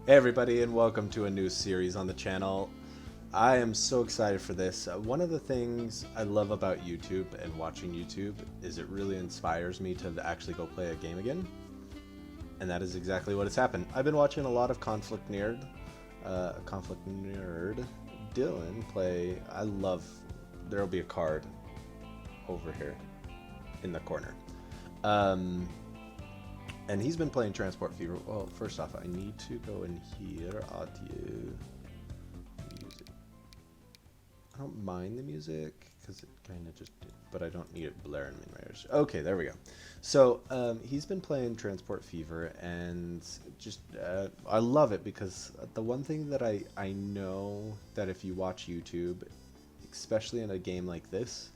Hey everybody, and welcome to a new series on the channel. I am so excited for this. One of the things I love about YouTube and watching YouTube is it really inspires me to actually go play a game again. And that is exactly what has happened. I've been watching a lot of Conflict Nerd Dylan play. I love, there'll be a card over here in the corner. And he's been playing Transport Fever. Well, first off, I need to go in here, audio, music. I don't mind the music, because it kind of just did, but I don't need it blaring in my ears. Okay, there we go. So, he's been playing Transport Fever, and just, I love it, because the one thing that I know that if you watch YouTube, especially in a game like this,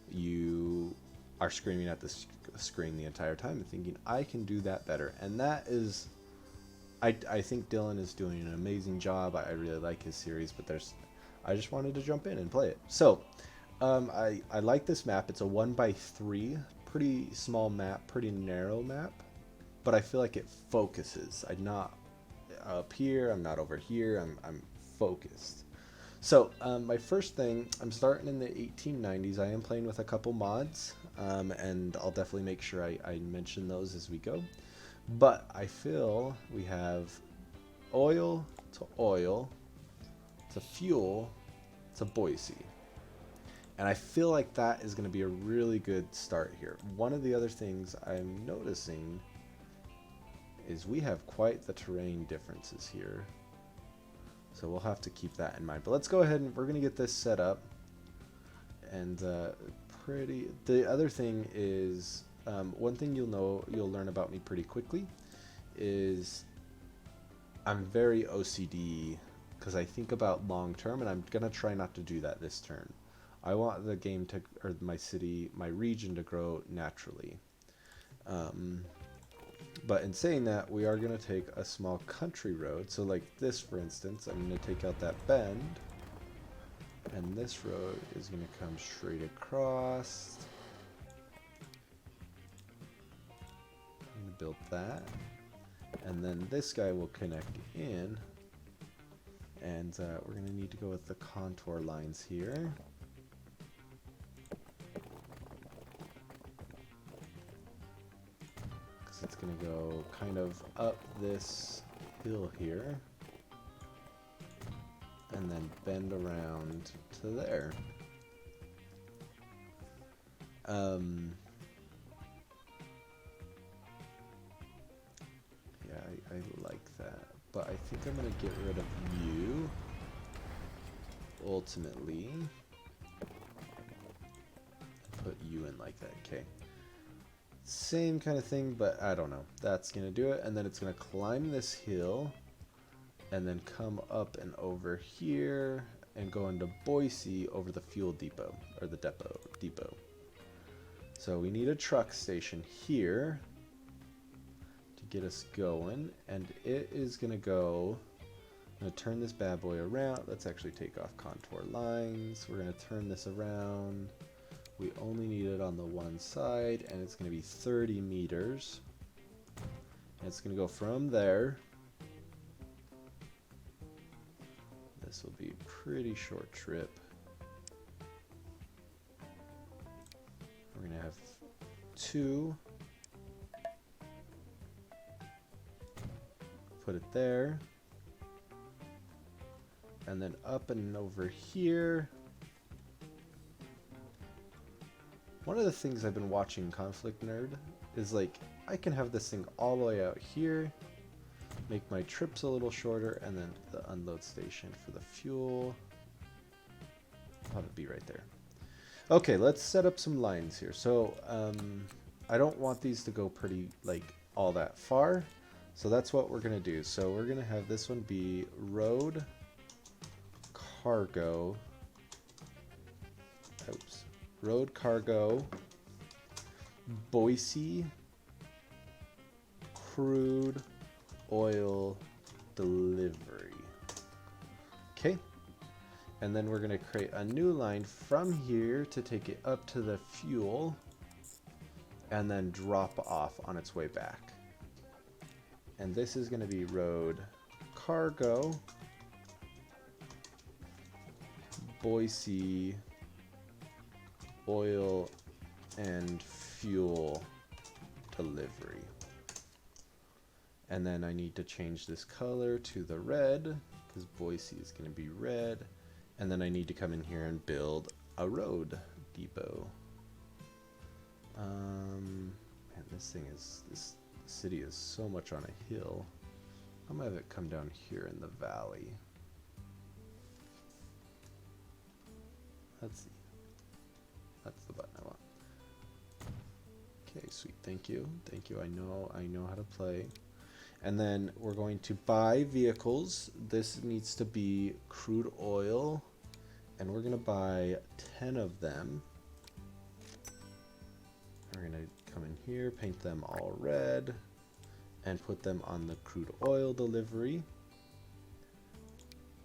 you are screaming at the screen the entire time and thinking, I can do that better. And that is, I think Dylan is doing an amazing job. I really like his series, but I just wanted to jump in and play it. So, I like this map. It's a 1x3, pretty small map, pretty narrow map, but I feel like it focuses. I'm not up here, I'm not over here, I'm focused. So, my first thing, I'm starting in the 1890s. I am playing with a couple mods, and I'll definitely make sure I mention those as we go. But I feel we have oil to fuel to Boise. And I feel like that is going to be a really good start here. One of the other things I'm noticing is we have quite the terrain differences here. So we'll have to keep that in mind. But let's go ahead and we're going to get this set up. And the other thing is, one thing you'll learn about me pretty quickly is I'm very OCD because I think about long term, and I'm going to try not to do that this turn. I want the game to, or my city, my region to grow naturally. But in saying that, we are going to take a small country road. So like this, for instance, I'm going to take out that bend. And this road is going to come straight across. I'm going to build that. And then this guy will connect in. And we're going to need to go with the contour lines here. It's going to go kind of up this hill here and then bend around to there. Yeah, I like that, but I think I'm going to get rid of you ultimately. Put you in like that. Okay. Same kind of thing, but I don't know. That's going to do it. And then it's going to climb this hill and then come up and over here and go into Boise over the fuel depot, or the depot. So we need a truck station here to get us going. And it is going to go, I'm going to turn this bad boy around. Let's actually take off contour lines. We're going to turn this around. We only need it on the one side, and it's going to be 30 meters. And it's going to go from there. This will be a pretty short trip. We're going to have 2. Put it there. And then up and over here. One of the things I've been watching Conflict Nerd is like, I can have this thing all the way out here, make my trips a little shorter, and then the unload station for the fuel. I'll have it be right there. Okay, let's set up some lines here. So, I don't want these to go pretty, like, all that far. So that's what we're going to do. So we're going to have this one be road, cargo, oops. Road cargo, Boise, crude oil delivery. Okay. And then we're going to create a new line from here to take it up to the fuel and then drop off on its way back. And this is going to be road cargo, Boise, oil and fuel delivery. And then I need to change this color to the red because Boise is going to be red. And then I need to come in here and build a road depot. Man, this city is so much on a hill. I'm gonna have it come down here in the valley. That's the button I want. Okay, sweet. Thank you. Thank you. I know how to play. And then we're going to buy vehicles. This needs to be crude oil, and we're gonna buy 10 of them. We're gonna come in here, paint them all red, and put them on the crude oil delivery.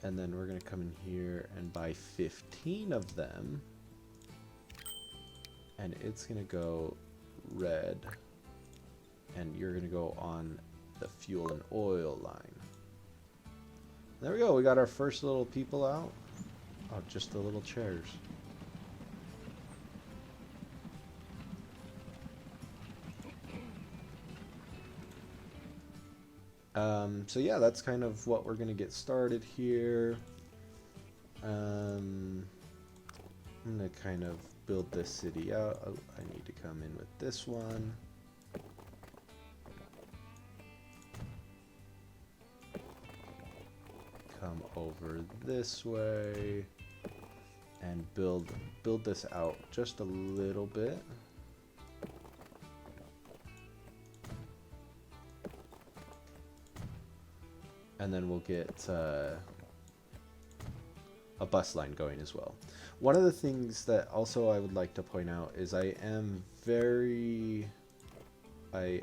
And then we're gonna come in here and buy 15 of them, and it's gonna go red, and you're gonna go on the fuel and oil line. There we go. We got our first little people out. Oh, just the little chairs. So yeah, that's kind of what we're gonna get started here. I'm gonna kind of build this city out. Oh, I need to come in with this one. Come over this way and build this out just a little bit. And then we'll get a bus line going as well. One of the things that also I would like to point out is I am very... I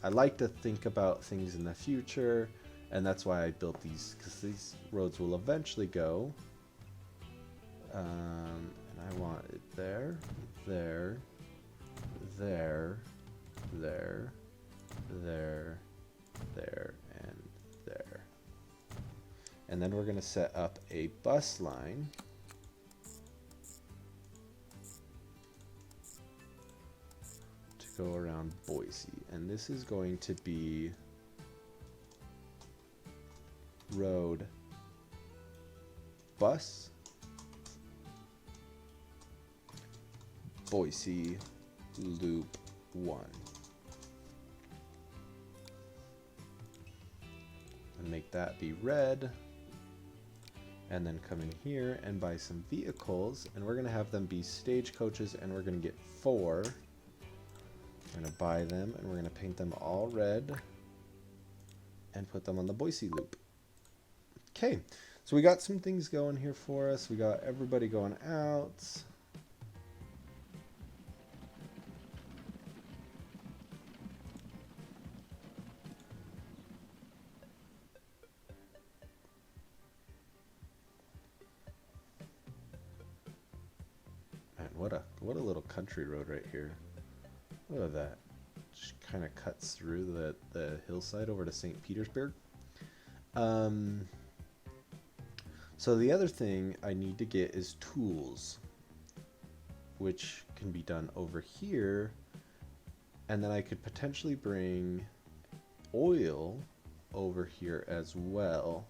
like to think about things in the future, and that's why I built these, because these roads will eventually go. And I want it there, there, there, there, there, there, and there. And then we're going to set up a bus line. To go around Boise. And this is going to be road bus Boise loop 1. And make that be red. And then come in here and buy some vehicles, and we're gonna have them be stagecoaches, and we're gonna get 4. We're gonna buy them, and we're gonna paint them all red and put them on the Boise loop. Okay, so we got some things going here for us. We got everybody going out. What a little country road right here. Look at that. Just kind of cuts through the hillside over to St. Petersburg. So the other thing I need to get is tools, which can be done over here. And then I could potentially bring oil over here as well.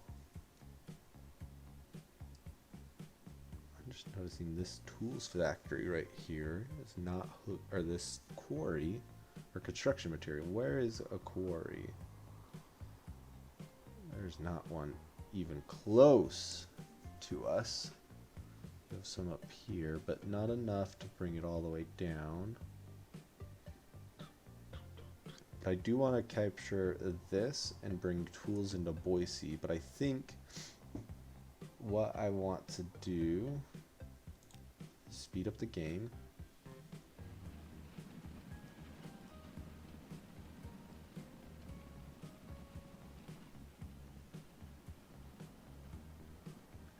Just noticing this tools factory right here is not or this quarry or construction material. Where is a quarry? There's not one even close to us. We have some up here, but not enough to bring it all the way down. I do want to capture this and bring tools into Boise, but I think what I want to do is speed up the game.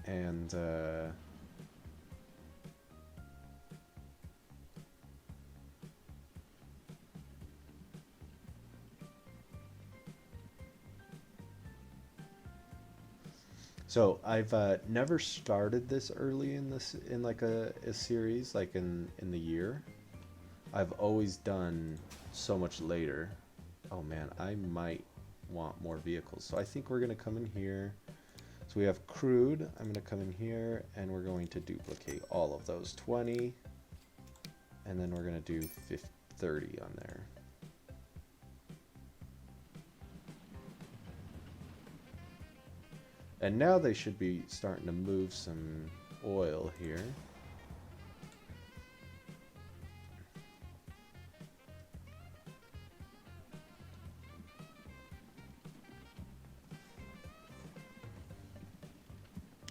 And So I've never started this early in this in like a series like in the year. I've always done so much later. Oh man, I might want more vehicles. So I think we're gonna come in here. So we have crude. I'm gonna come in here and we're going to duplicate all of those 20, and then we're gonna do 30 on there. And now they should be starting to move some oil here.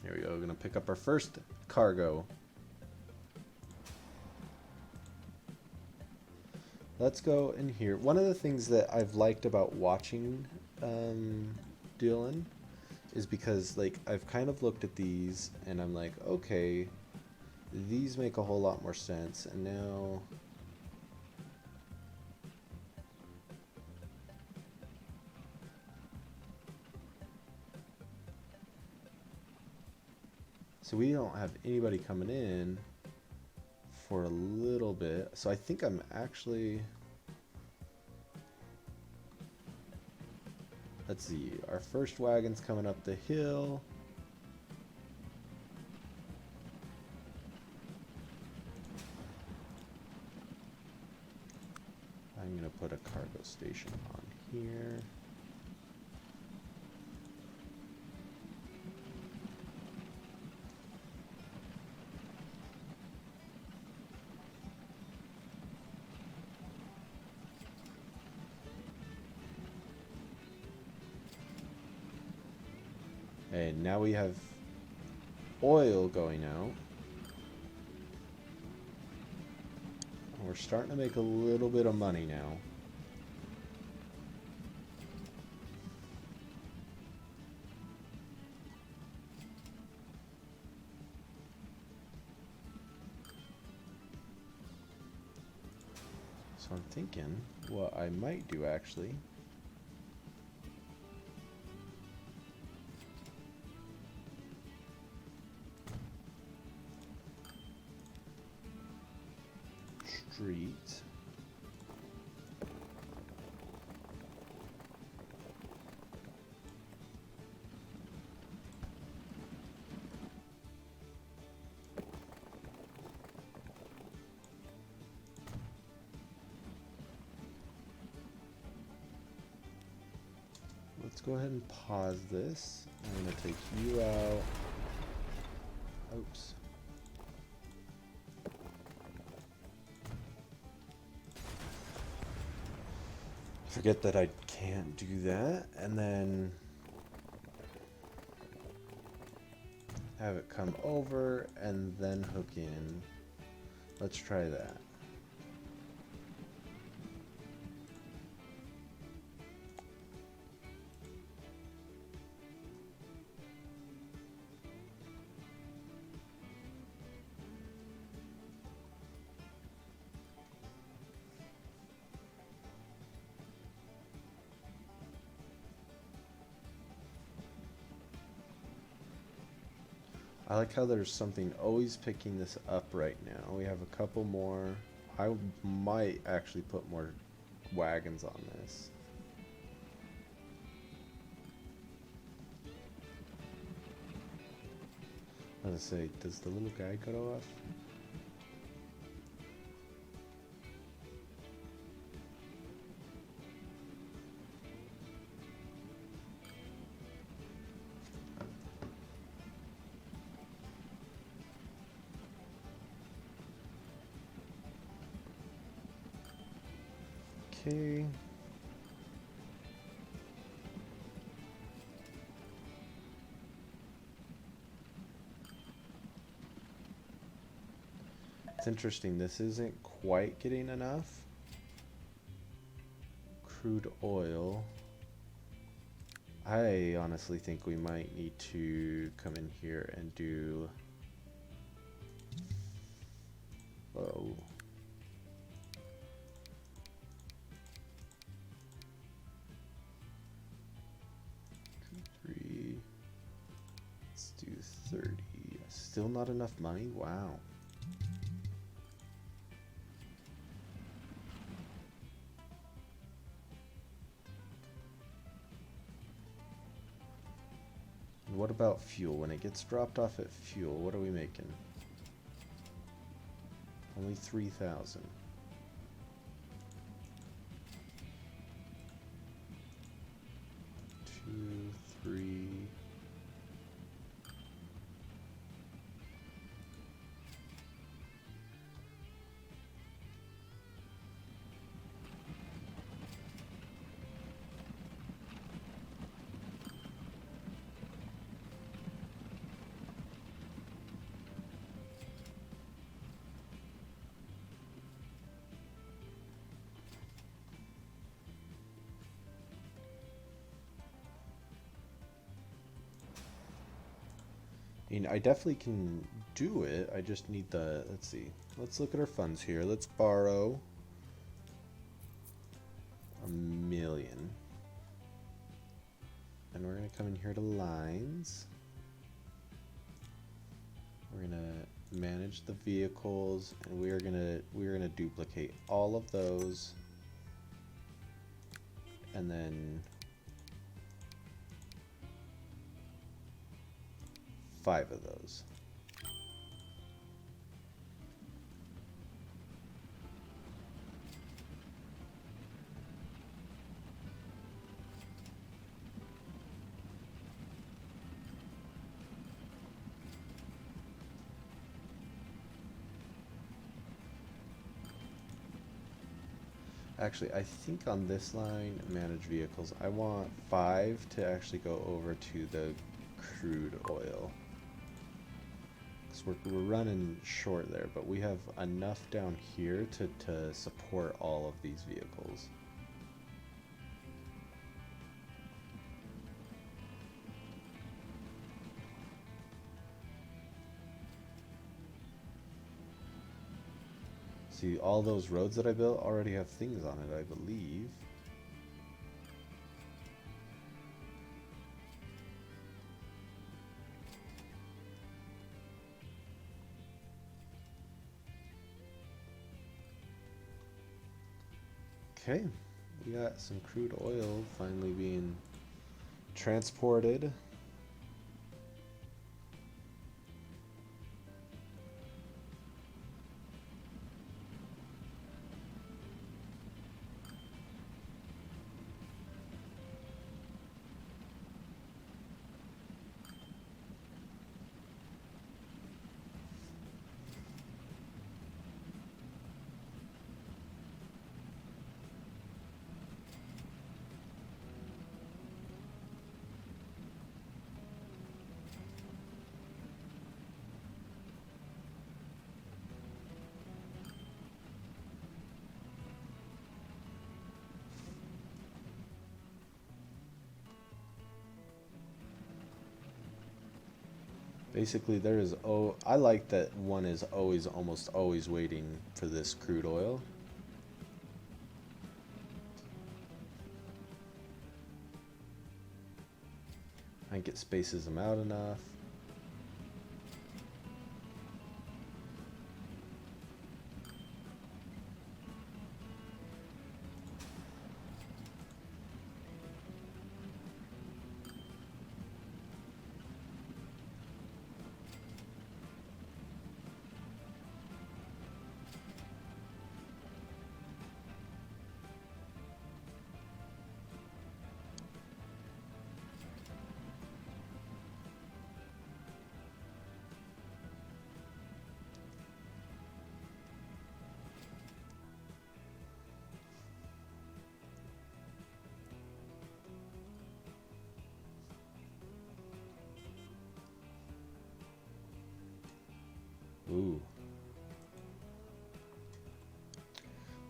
Here we go, we're gonna pick up our first cargo. Let's go in here. One of the things that I've liked about watching Dylan is because like I've kind of looked at these and I'm like, okay, these make a whole lot more sense, and now so we don't have anybody coming in for a little bit. So I think I'm actually, let's see, our first wagon's coming up the hill. I'm gonna put a cargo station on here. And now we have oil going out. We're starting to make a little bit of money now. So I'm thinking what I might do actually street. Let's go ahead and pause this. I'm going to take you out. Oops. Forget that I can't do that. And then have it come over and then hook in. Let's try that. I like how there's something always picking this up right now. We have a couple more. I might actually put more wagons on this. I was gonna say, does the little guy cut off? Okay. It's interesting, this isn't quite getting enough. Crude oil. I honestly think we might need to come in here and do... Oh. 30. Still not enough money? Wow. And what about fuel? When it gets dropped off at fuel, what are we making? Only 3,000. 2, 3. I mean, I definitely can do it. I just need the, let's see. Let's look at our funds here. Let's borrow $1 million. And we're going to come in here to lines. We're going to manage the vehicles, and we're going to duplicate all of those. And then 5 of those. Actually, I think on this line, manage vehicles, I want 5 to actually go over to the crude oil. We're running short there, but we have enough down here to support all of these vehicles. See, all those roads that I built already have things on it, I believe. Okay, we got some crude oil finally being transported. Basically, there is, oh, I like that one is always, almost always waiting for this crude oil. I think it spaces them out enough. Ooh.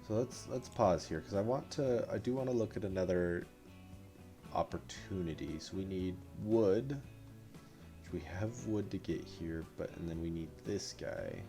So let's pause here because I do want to look at another opportunity. So we need wood, which we have wood to get here, and then we need this guy.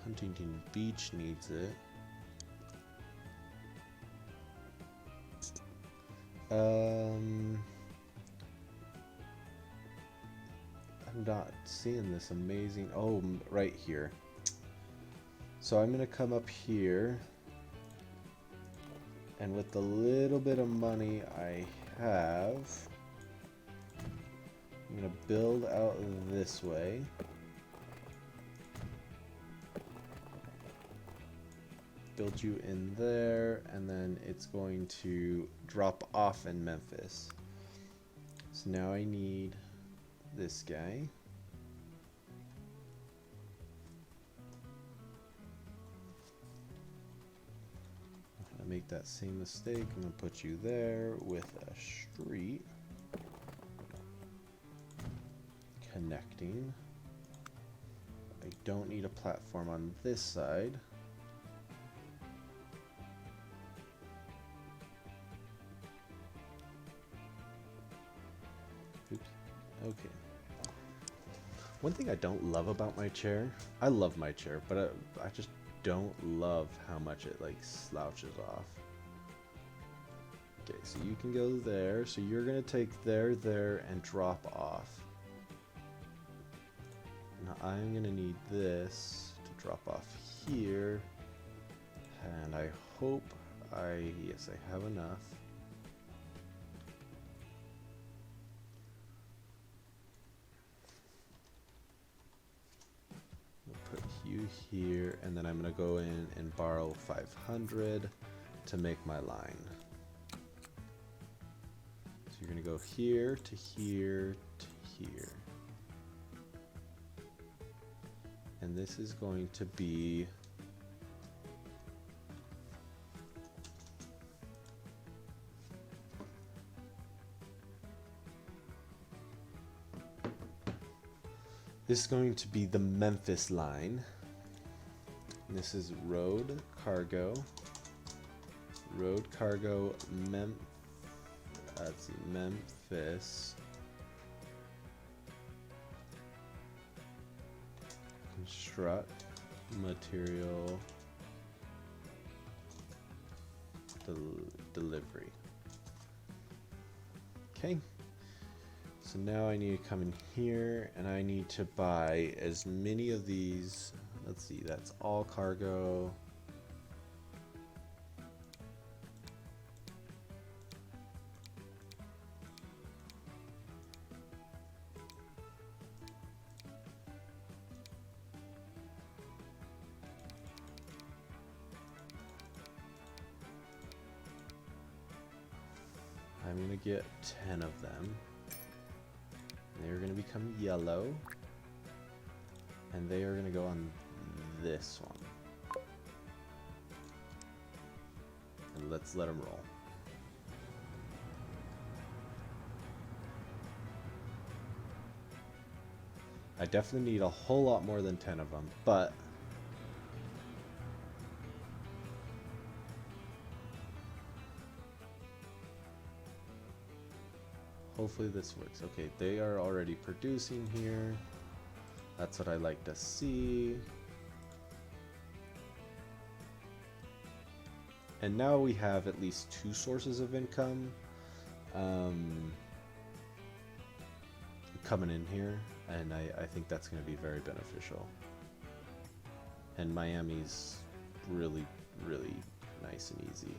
Huntington Beach needs it. I'm not seeing this amazing. Oh, right here. So I'm gonna come up here, and with the little bit of money I have, I'm gonna build out this way. Build you in there, and then it's going to drop off in Memphis. So now I need this guy. I'm gonna make that same mistake. I'm gonna put you there with a street connecting. I don't need a platform on this side. Oops. Okay. One thing I don't love about my chair, I love my chair, but I just don't love how much it like slouches off. Okay, so you can go there. So you're gonna take there, and drop off. Now I'm gonna need this to drop off here, and I hope yes, I have enough. Put you here, and then I'm gonna go in and borrow 500 to make my line. So you're gonna go here to here to here, and this is going to be the Memphis line. And this is road cargo, that's Memphis. Construct material delivery. Okay. So now I need to come in here, and I need to buy as many of these. Let's see, that's all cargo. I'm gonna get 10 of them. They're going to become yellow, and they are going to go on this one. And let's let them roll. I definitely need a whole lot more than 10 of them, but hopefully this works. Okay, they are already producing here. That's what I like to see. And now we have at least 2 sources of income coming in here, and I think that's going to be very beneficial. And Miami's really, really nice and easy.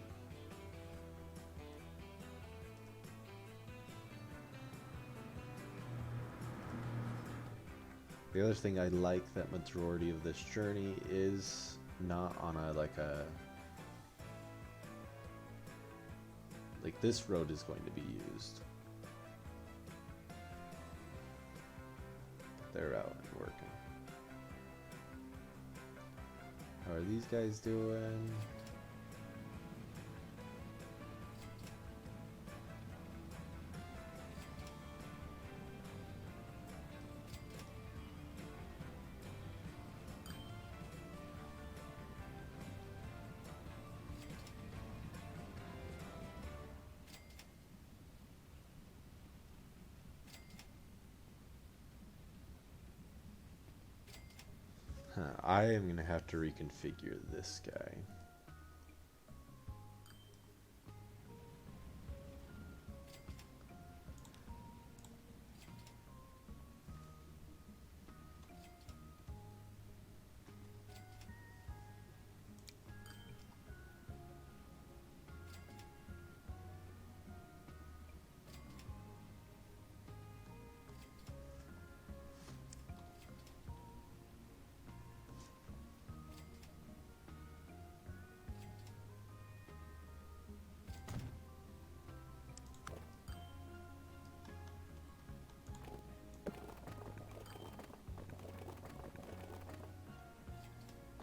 The other thing I like that majority of this journey is not on like this road is going to be used. They're out and working. How are these guys doing? I am going to have to reconfigure this guy.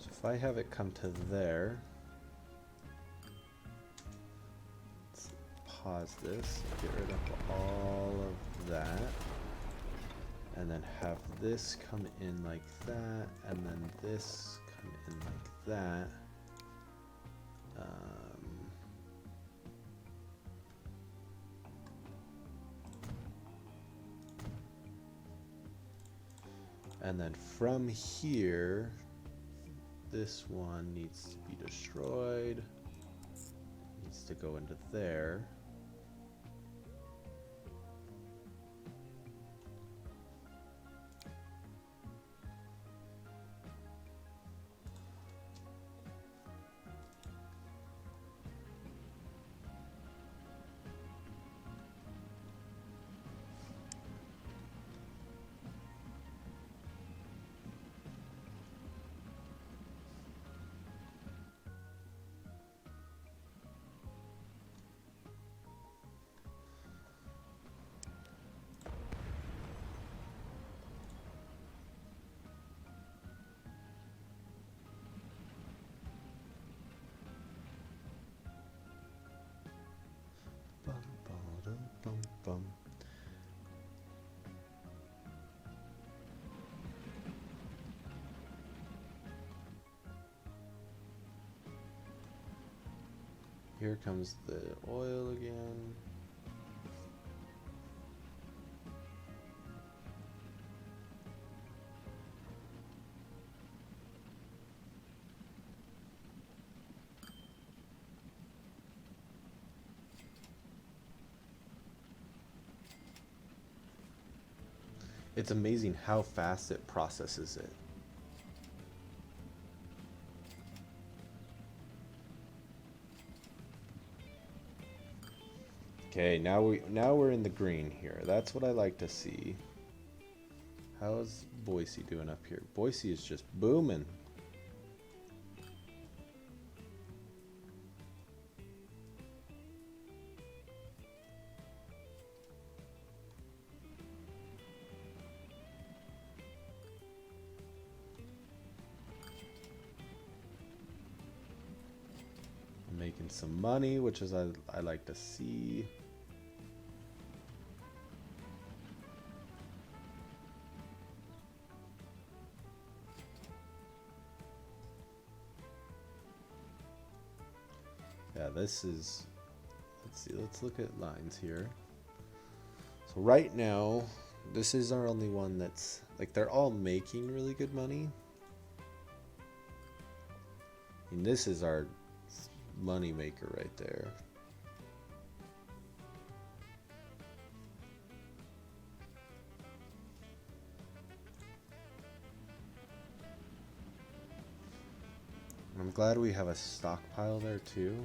If I have it come to there, let's pause this, get rid of all of that, and then have this come in like that, and then this come in like that. And then from here, this one needs to be destroyed, needs to go into there. Here comes the oil again. It's amazing how fast it processes it. Okay, now we're in the green here. That's what I like to see. How's Boise doing up here? Boise is just booming. Making some money, which is I like to see. Yeah, this is, let's see, let's look at lines here. So right now, this is our only one that's, like, they're all making really good money. And this is our money maker right there. I'm glad we have a stockpile there too.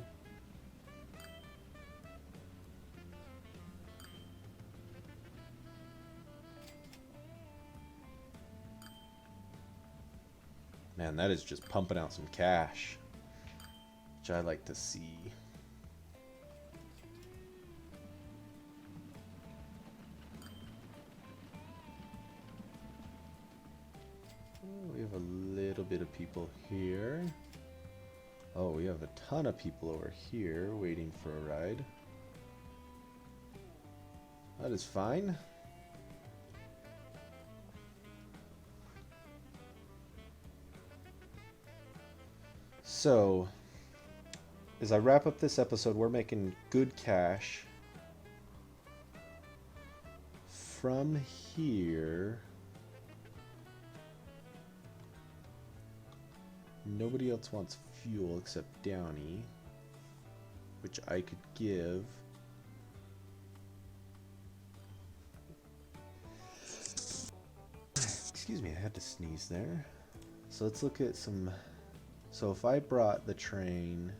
Man, that is just pumping out some cash, which I like to see. Oh, we have a little bit of people here. Oh, we have a ton of people over here waiting for a ride. That is fine. So, as I wrap up this episode, we're making good cash. From here, nobody else wants fuel except Downey, which I could give. Excuse me, I had to sneeze there. So let's look at some. So if I brought the train,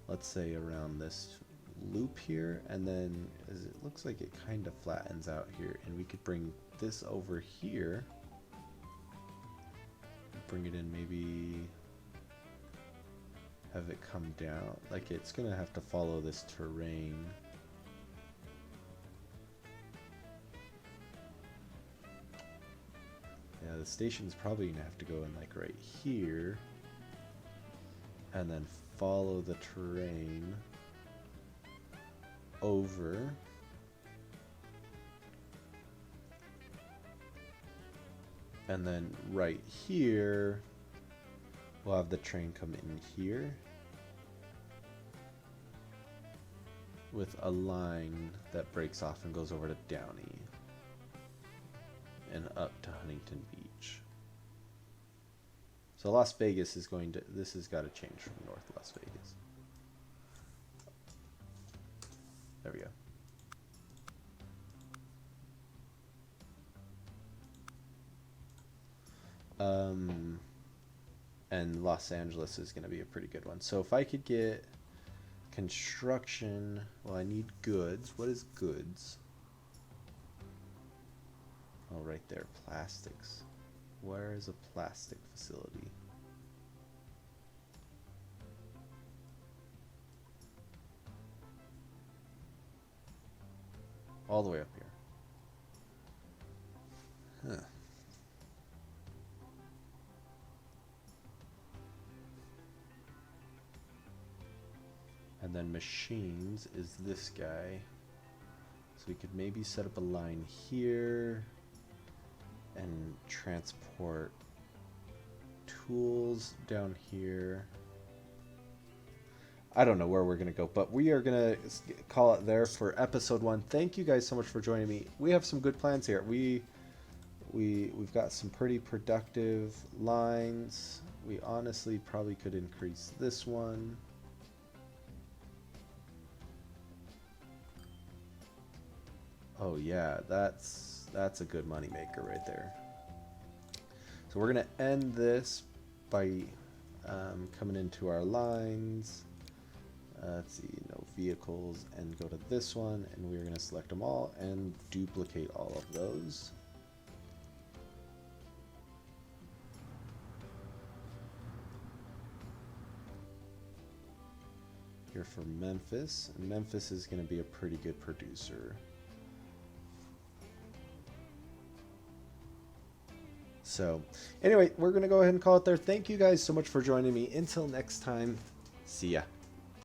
let's say around this loop here, and then as it looks like it kind of flattens out here, and we could bring this over here, bring it in, maybe have it come down. Like it's gonna have to follow this terrain. Yeah, the station's probably gonna have to go in like right here and then follow the terrain over. And then right here, we'll have the train come in here with a line that breaks off and goes over to Downey and up to Huntington Beach. So Las Vegas is going to, this has got to change from North Las Vegas. There we go. And Los Angeles is going to be a pretty good one. So if I could get construction, well, I need goods. What is goods? Oh, right there, plastics. Where is a plastic facility? All the way up here. Huh. And then machines is this guy. So we could maybe set up a line here and transport tools down here. I don't know where we're going to go, but we are going to call it there for episode 1. Thank you guys so much for joining me. We have some good plans here. We've got some pretty productive lines. We honestly probably could increase this one. Oh yeah, that's a good money maker right there. So we're gonna end this by coming into our lines. Let's see, no vehicles, and go to this one, and we're gonna select them all and duplicate all of those. Here for Memphis, and Memphis is gonna be a pretty good producer. So anyway, we're going to go ahead and call it there. Thank you guys so much for joining me. Until next time, see ya.